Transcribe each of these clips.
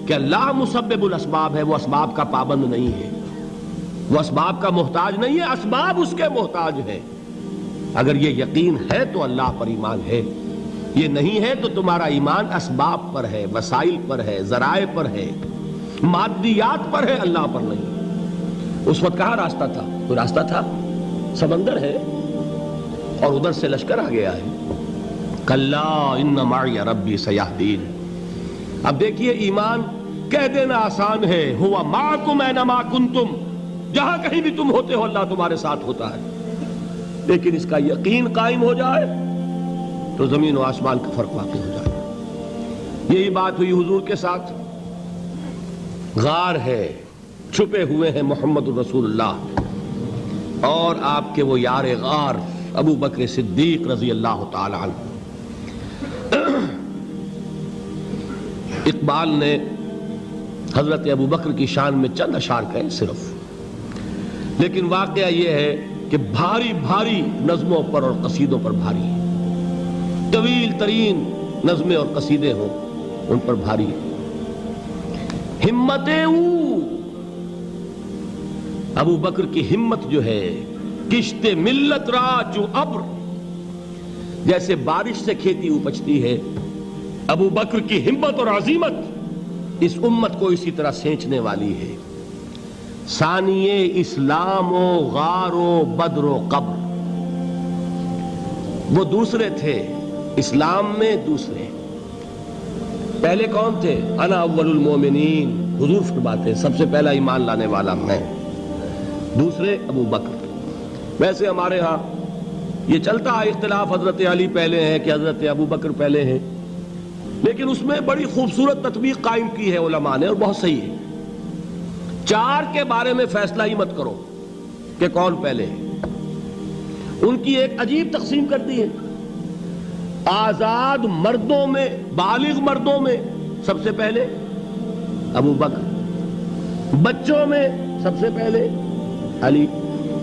کہ اللہ مسبب الاسباب ہے، وہ اسباب کا پابند نہیں ہے، وہ اسباب کا محتاج نہیں ہے، اسباب اس کے محتاج ہے۔ اگر یہ یقین ہے تو اللہ پر ایمان ہے، یہ نہیں ہے تو تمہارا ایمان اسباب پر ہے، وسائل پر ہے، ذرائع پر ہے، مادیات پر ہے، اللہ پر نہیں۔ اس وقت کہاں راستہ تھا؟ کوئی راستہ تھا؟ سمندر ہے اور ادھر سے لشکر آ گیا ہے۔ کلا ان معی ربی سیہدین۔ اب دیکھیے ایمان کہہ دینا آسان ہے، ہوا معکم اینما کنتم، جہاں کہیں بھی تم ہوتے ہو اللہ تمہارے ساتھ ہوتا ہے، لیکن اس کا یقین قائم ہو جائے تو زمین و آسمان کا فرق واقع ہو جائے۔ یہی بات ہوئی حضور کے ساتھ۔ غار ہے، چھپے ہوئے ہیں محمد الرسول اللہ اور آپ کے وہ یار غار ابو بکر صدیق رضی اللہ تعالی عنہ۔ اقبال نے حضرت ابو بکر کی شان میں چند اشعار کہے صرف، لیکن واقعہ یہ ہے کہ بھاری بھاری نظموں پر اور قصیدوں پر بھاری ہے، طویل ترین نظمیں اور قصیدے ہوں ان پر بھاری ہے۔ ہمت ابو بکر کی ہمت جو ہے، کشت ملت را جو ابر، جیسے بارش سے کھیتی اپجتی ہے، ابو بکر کی ہمت اور عزیمت اس امت کو اسی طرح سینچنے والی ہے۔ ثانیے اسلام و غار و بدر و قبر، وہ دوسرے تھے اسلام میں، دوسرے پہلے کون تھے؟ انا اول المومنین، حضور فرماتے ہیں سب سے پہلا ایمان لانے والا میں، دوسرے ابو بکر۔ ویسے ہمارے ہاں یہ چلتا ہے اختلاف، حضرت علی پہلے ہیں کہ حضرت ابو بکر پہلے ہیں، لیکن اس میں بڑی خوبصورت تطبیق قائم کی ہے علماء نے اور بہت صحیح ہے۔ چار کے بارے میں فیصلہ ہی مت کرو کہ کون پہلے ہے، ان کی ایک عجیب تقسیم کر دی ہے۔ آزاد مردوں میں، بالغ مردوں میں سب سے پہلے ابو بکر، بچوں میں سب سے پہلے علی،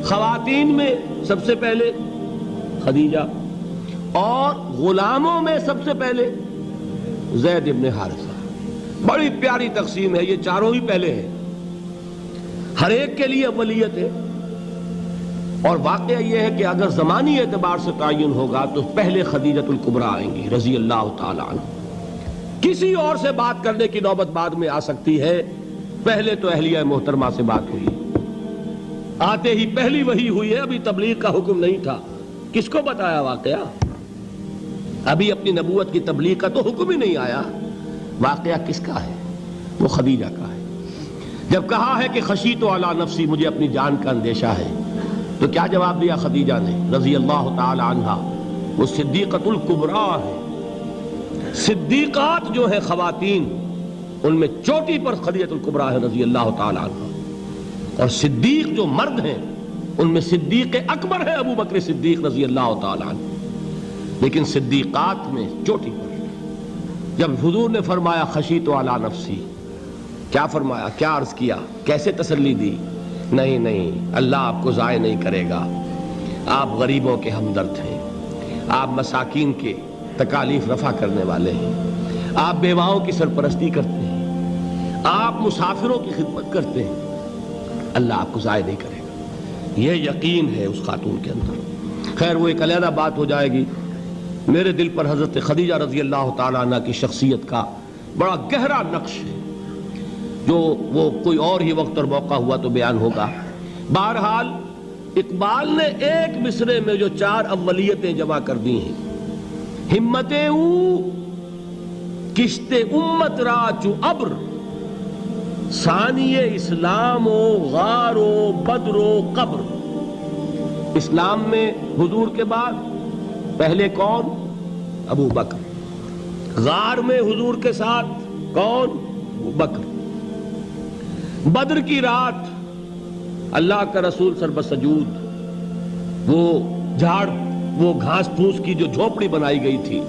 خواتین میں سب سے پہلے خدیجہ، اور غلاموں میں سب سے پہلے زید ابن حارثہ۔ بڑی پیاری تقسیم ہے، یہ چاروں ہی پہلے ہیں، ہر ایک کے لیے اولیت ہے۔ اور واقعہ یہ ہے کہ اگر زمانی اعتبار سے تعین ہوگا تو پہلے خدیجۃ الکبریٰ آئیں گی رضی اللہ تعالی عنہ، کسی اور سے بات کرنے کی نوبت بعد میں آ سکتی ہے، پہلے تو اہلیہ محترمہ سے بات ہوئی، آتے ہی پہلی وحی ہوئی ہے، ابھی تبلیغ کا حکم نہیں تھا۔ کس کو بتایا واقعہ؟ ابھی اپنی نبوت کی تبلیغ کا تو حکم ہی نہیں آیا۔ واقعہ کس کا ہے؟ وہ خدیجہ کا ہے۔ جب کہا ہے کہ خشیت علی نفسی، مجھے اپنی جان کا اندیشہ ہے، تو کیا جواب دیا خدیجہ نے رضی اللہ تعالی عنہا؟ وہ صدیقۃ الکبریٰ ہے۔ صدیقات جو ہیں خواتین، ان میں چوٹی پر خدیجۃ الکبریٰ ہے رضی اللہ تعالی عنہا، اور صدیق جو مرد ہیں ان میں صدیق اکبر ہے ابو بکر صدیق رضی اللہ تعالی عنہ، لیکن صدیقات میں چوٹی پر۔ جب حضور نے فرمایا خشیت علی نفسی، کیا فرمایا، کیا عرض کیا، کیسے تسلی دی؟ نہیں نہیں، اللہ آپ کو ضائع نہیں کرے گا، آپ غریبوں کے ہمدرد ہیں، آپ مساکین کے تکالیف رفع کرنے والے ہیں، آپ بیواؤں کی سرپرستی کرتے ہیں، آپ مسافروں کی خدمت کرتے ہیں، اللہ آپ کو ضائع نہیں کرے گا۔ یہ یقین ہے اس خاتون کے اندر۔ خیر وہ ایک علیحدہ بات ہو جائے گی۔ میرے دل پر حضرت خدیجہ رضی اللہ تعالیٰ عنہ کی شخصیت کا بڑا گہرا نقش ہے، جو وہ کوئی اور ہی وقت اور موقع ہوا تو بیان ہوگا۔ بہرحال اقبال نے ایک مصرے میں جو چار اولیتیں جمع کر دی ہیں، ہمتیں کشت امت را چو ابر، ثانی اسلام و غار و بدر و قبر۔ اسلام میں حضور کے بعد پہلے کون؟ ابو بکر۔ غار میں حضور کے ساتھ کون؟ ابو بکر۔ بدر کی رات اللہ کا رسول سر بسجود، وہ جھاڑ، وہ گھاس پھوس کی جو جھوپڑی بنائی گئی تھی،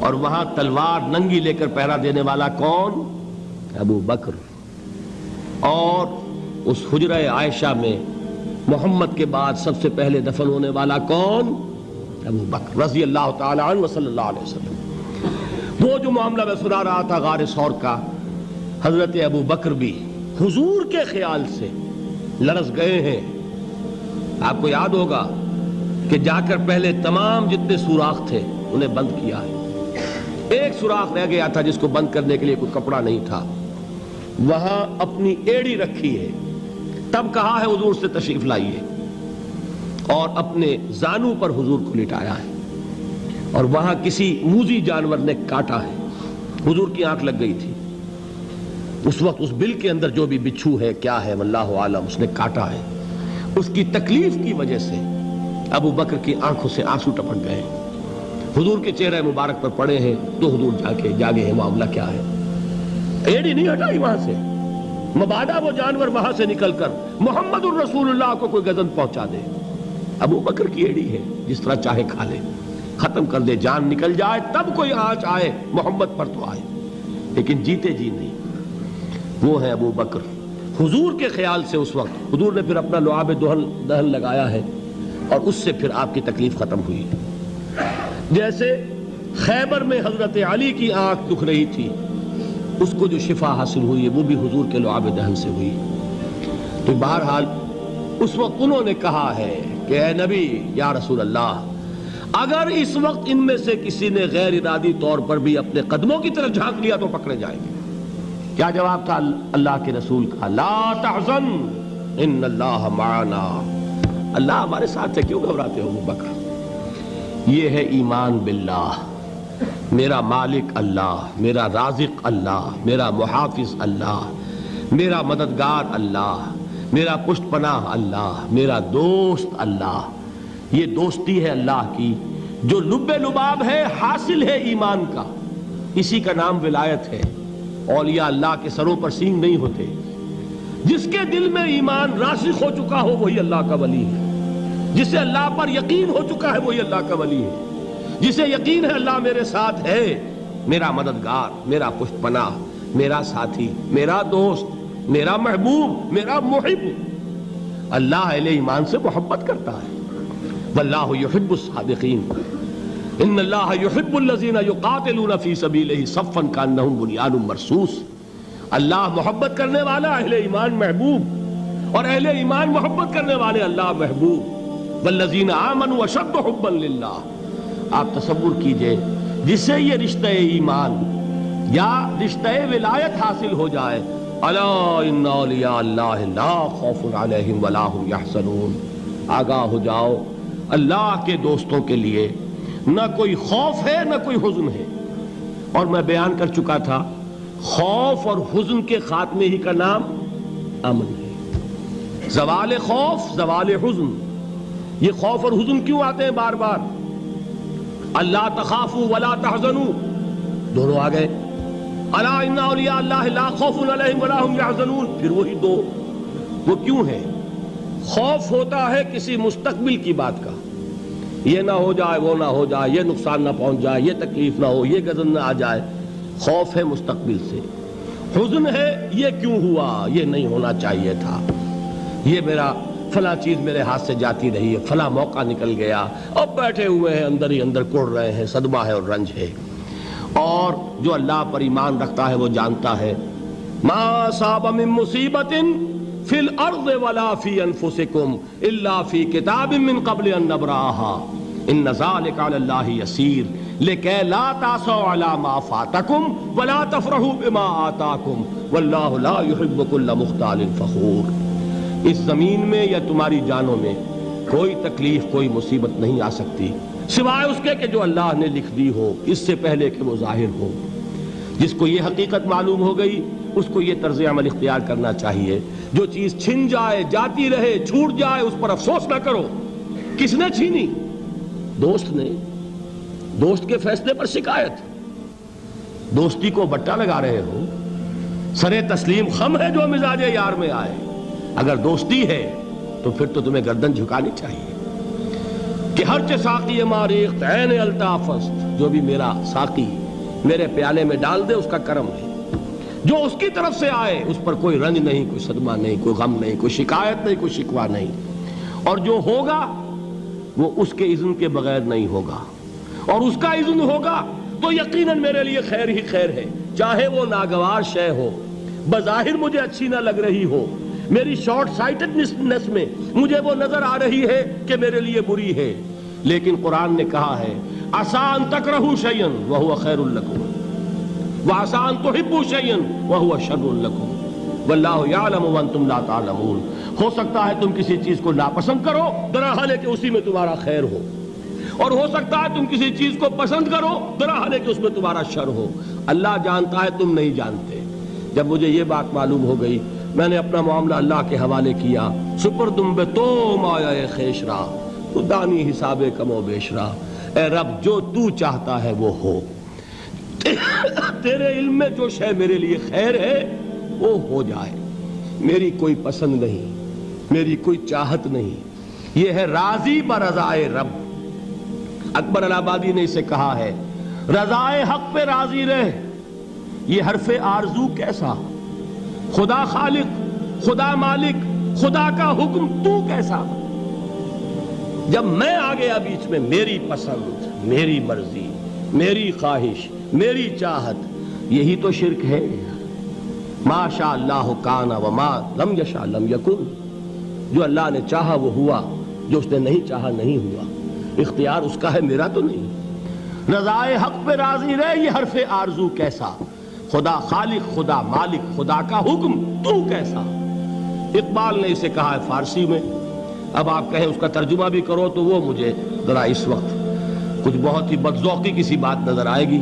اور وہاں تلوار ننگی لے کر پہرا دینے والا کون؟ ابو بکر۔ اور اس حجرہ عائشہ میں محمد کے بعد سب سے پہلے دفن ہونے والا کون؟ ابو بکر رضی اللہ تعالی عنہ صلی اللہ علیہ وسلم۔ وہ جو معاملہ میں سنا رہا تھا غار ثور کا، حضرت ابو بکر بھی حضور کے خیال سے لرز گئے ہیں. آپ کو یاد ہوگا کہ جا کر پہلے تمام جتنے سوراخ تھے انہیں بند کیا ہے. ایک سوراخ رہ گیا تھا جس کو بند کرنے کے لیے کوئی کپڑا نہیں تھا. وہاں اپنی ایڑی رکھی ہے. تب کہا ہے حضور سے تشریف لائیے, اور اپنے زانو پر حضور کو لٹایا ہے. اور وہاں کسی موذی جانور نے کاٹا ہے. حضور کی آنکھ لگ گئی تھی. اس وقت اس بل کے اندر جو بھی بچھو ہے کیا ہے واللہ عالم, اس نے کاٹا ہے. اس کی تکلیف کی وجہ سے ابو بکر کی آنکھوں سے آنسو ٹپک گئے. حضور کے چہرے مبارک پر پڑے ہیں تو حضور جاگے ہیں, معاملہ کیا ہے. ایڑی نہیں ہٹائی وہاں سے, مبادا وہ جانور وہاں سے نکل کر محمد الرسول اللہ کو کوئی گزن پہنچا دے. ابو بکر کی ایڑی ہے, جس طرح چاہے کھا لے, ختم کر دے, جان نکل جائے تب کوئی آنچ آئے محمد پر تو آئے, لیکن جیتے جی نہیں. وہ ہے ابو بکر. حضور کے خیال سے اس وقت حضور نے پھر اپنا لعاب دہن لگایا ہے, اور اس سے پھر آپ کی تکلیف ختم ہوئی. جیسے خیبر میں حضرت علی کی آنکھ دکھ رہی تھی, اس کو جو شفا حاصل ہوئی ہے وہ بھی حضور کے لعاب دہن سے ہوئی. تو بہرحال اس وقت انہوں نے کہا ہے کہ اے نبی یا رسول اللہ, اگر اس وقت ان میں سے کسی نے غیر ارادی طور پر بھی اپنے قدموں کی طرف جھانک لیا تو پکڑے جائیں گے. کیا جواب تھا اللہ کے رسول کا؟ لا تحزن ان اللہ معنا. اللہ ہمارے ساتھ ہے, کیوں گھبراتے ہو ابو بکر. یہ ہے ایمان باللہ, میرا مالک اللہ, میرا رازق اللہ, میرا محافظ اللہ, میرا مددگار اللہ, میرا پشت پناہ اللہ, میرا دوست اللہ. یہ دوستی ہے اللہ کی جو لب لباب ہے, حاصل ہے ایمان کا. اسی کا نام ولایت ہے. اولیاء اللہ کے سروں پر سینگ نہیں ہوتے. جس کے دل میں ایمان راسخ ہو چکا ہو وہی اللہ کا ولی ہے. جسے اللہ پر یقین ہو چکا ہے وہی اللہ کا ولی ہے. جسے یقین ہے اللہ میرے ساتھ ہے, میرا مددگار, میرا پشت پناہ, میرا ساتھی, میرا دوست, میرا محبوب, میرا محب. اللہ اہل ایمان سے محبت کرتا ہے. واللہ یحب الصادقین. ان اللہ یحب الذین یقاتلون فی سبیلہ صفا کانہم بنیان مرصوص. اللہ محبت کرنے والا, اہل ایمان محبوب, اور اہل ایمان محبت کرنے والے اللہ محبوب. والذین آمنوا اشد حبا للہ. آپ تصور کیجئے جسے یہ رشتہ ایمان یا رشتہ ولایت حاصل ہو جائے, الا ان اولیاء اللہ لا خوف علیہم ولا هم یحزنون. آگاہ ہو جاؤ, اللہ کے دوستوں کے لیے نہ کوئی خوف ہے نہ کوئی حزن ہے. اور میں بیان کر چکا تھا, خوف اور حزن کے خاتمے ہی کا نام امن ہے. زوال خوف, زوال حزن. یہ خوف اور حزن کیوں آتے ہیں بار بار؟ اللہ تخافوا ولا تحزنوا, دونوں آ گئے. الا ان اولیاء اللہ لا خوف علیہم ولا هم یحزنون, پھر وہی دو. وہ کیوں ہے؟ خوف ہوتا ہے کسی مستقبل کی بات کا, یہ نہ ہو جائے, وہ نہ ہو جائے, یہ نقصان نہ پہنچ جائے, یہ تکلیف نہ ہو, یہ غضب نہ آ جائے. خوف ہے مستقبل سے. حزن ہے یہ کیوں ہوا, یہ نہیں ہونا چاہیے تھا, یہ میرا فلاں چیز میرے ہاتھ سے جاتی رہی ہے, فلاں موقع نکل گیا, اب بیٹھے ہوئے ہیں اندر ہی اندر کڑ رہے ہیں, صدمہ ہے اور رنج ہے. اور جو اللہ پر ایمان رکھتا ہے وہ جانتا ہے ما اصاب من مصیبت فی الارض ولا فی انفسکم الا فی کتاب من قبل ان نبرأها ان ذلک علی اللہ یسیر لکی لا تعصوا علی ما فاتکم ولا تفرحوا بما آتاکم واللہ لا يحب كل مختال فخور. اس زمین میں یا تمہاری جانوں میں کوئی تکلیف, کوئی مصیبت نہیں آ سکتی سوائے اس کے کہ جو اللہ نے لکھ دی ہو, اس سے پہلے کہ وہ ظاہر ہو. جس کو یہ حقیقت معلوم ہو گئی اس کو یہ طرز عمل اختیار کرنا چاہیے. جو چیز چھن جائے, جاتی رہے, چھوٹ جائے, اس پر افسوس نہ کرو. کس نے چھینی؟ دوست نے. دوست کے فیصلے پر شکایت. دوستی کو بٹا لگا رہے ہو, سرے تسلیم خم ہے جو مزاج یار میں آئے. اگر دوستی ہے تو پھر تو تمہیں گردن جھکانی چاہیے کہ ہر چہ ساقی ماریخت عین الطافست, جو بھی میرا ساقی میرے پیالے میں ڈال دے اس کا کرم ہے. جو اس کی طرف سے آئے اس پر کوئی رنج نہیں, کوئی صدمہ نہیں, کوئی غم نہیں, کوئی شکایت نہیں, کوئی شکوہ نہیں. اور جو ہوگا وہ اس کے اذن کے بغیر نہیں ہوگا, اور اس کا اذن ہوگا تو یقیناً میرے لیے خیر ہی خیر ہے, چاہے وہ ناگوار شے ہو, بظاہر مجھے اچھی نہ لگ رہی ہو، میری شارٹ سائٹڈنس میں مجھے وہ نظر آ رہی ہے کہ میرے لیے بری ہے، لیکن قرآن نے کہا ہے عسیٰ ان تکرہوا شیئا وہو خیر لکم وعسیٰ ان تحبوا شیئا وہو شر لکم واللہ یعلم وانتم لا تعلمون۔ ہو سکتا ہے تم کسی چیز کو ناپسند کرو، درحال ہے کہ اسی میں تمہارا خیر ہو، اور ہو سکتا ہے تم کسی چیز کو پسند کرو، درحال ہے کہ اس میں تمہارا شر ہو۔ اللہ جانتا ہے، تم نہیں جانتے۔ جب مجھے یہ بات معلوم ہو گئی، میں نے اپنا معاملہ اللہ کے حوالے کیا۔ سپردم بے تو مایا خیش را تو دانی حساب کم و بیش را، اے رب جو تو چاہتا ہے وہ ہو، تیرے علم میں جو شے میرے لیے خیر ہے وہ ہو جائے، میری کوئی پسند نہیں، میری کوئی چاہت نہیں، یہ ہے راضی برضائے رب۔ اکبر الہ آبادی نے اسے کہا ہے رضائے حق پہ راضی رہ، یہ حرف آرزو کیسا، خدا خالق، خدا مالک، خدا کا حکم تو کیسا۔ جب میں آ گیا بیچ میں، میری پسند، میری مرضی، میری خواہش، میری چاہت، یہی تو شرک ہے۔ ما شاء اللہ کان وما لم یشاء لم یکن، جو اللہ نے چاہا وہ ہوا، جو اس نے نہیں چاہا نہیں ہوا، اختیار اس کا ہے، میرا تو نہیں۔ رضائے حق پہ راضی رہ، یہ حرف آرزو کیسا، خدا خالق، خدا مالک، خدا کا حکم تو کیسا۔ اقبال نے اسے کہا ہے فارسی میں، اب آپ کہیں اس کا ترجمہ بھی کرو تو وہ مجھے ذرا اس وقت کچھ بہت ہی بدذوقی کسی بات نظر آئے گی۔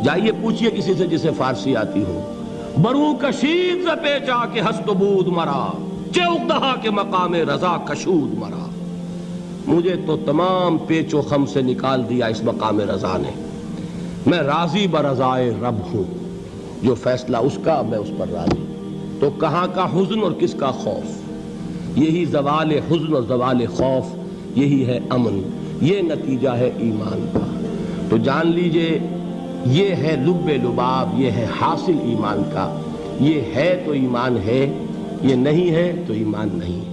جائیے پوچھئے کسی سے جسے فارسی آتی ہو۔ برو کشید ز پیچا کے ہست و بود مرا، چوک دہا کے مقام رضا کشود مرا۔ مجھے تو تمام پیچ و خم سے نکال دیا اس مقام رضا نے، میں راضی برضائے رب ہوں، جو فیصلہ اس کا میں اس پر راضی۔ تو کہاں کا حزن اور کس کا خوف، یہی زوال حزن اور زوال خوف، یہی ہے امن، یہ نتیجہ ہے ایمان کا۔ تو جان لیجئے یہ ہے لب لباب، یہ ہے حاصل ایمان کا، یہ ہے تو ایمان ہے، یہ نہیں ہے تو ایمان نہیں ہے۔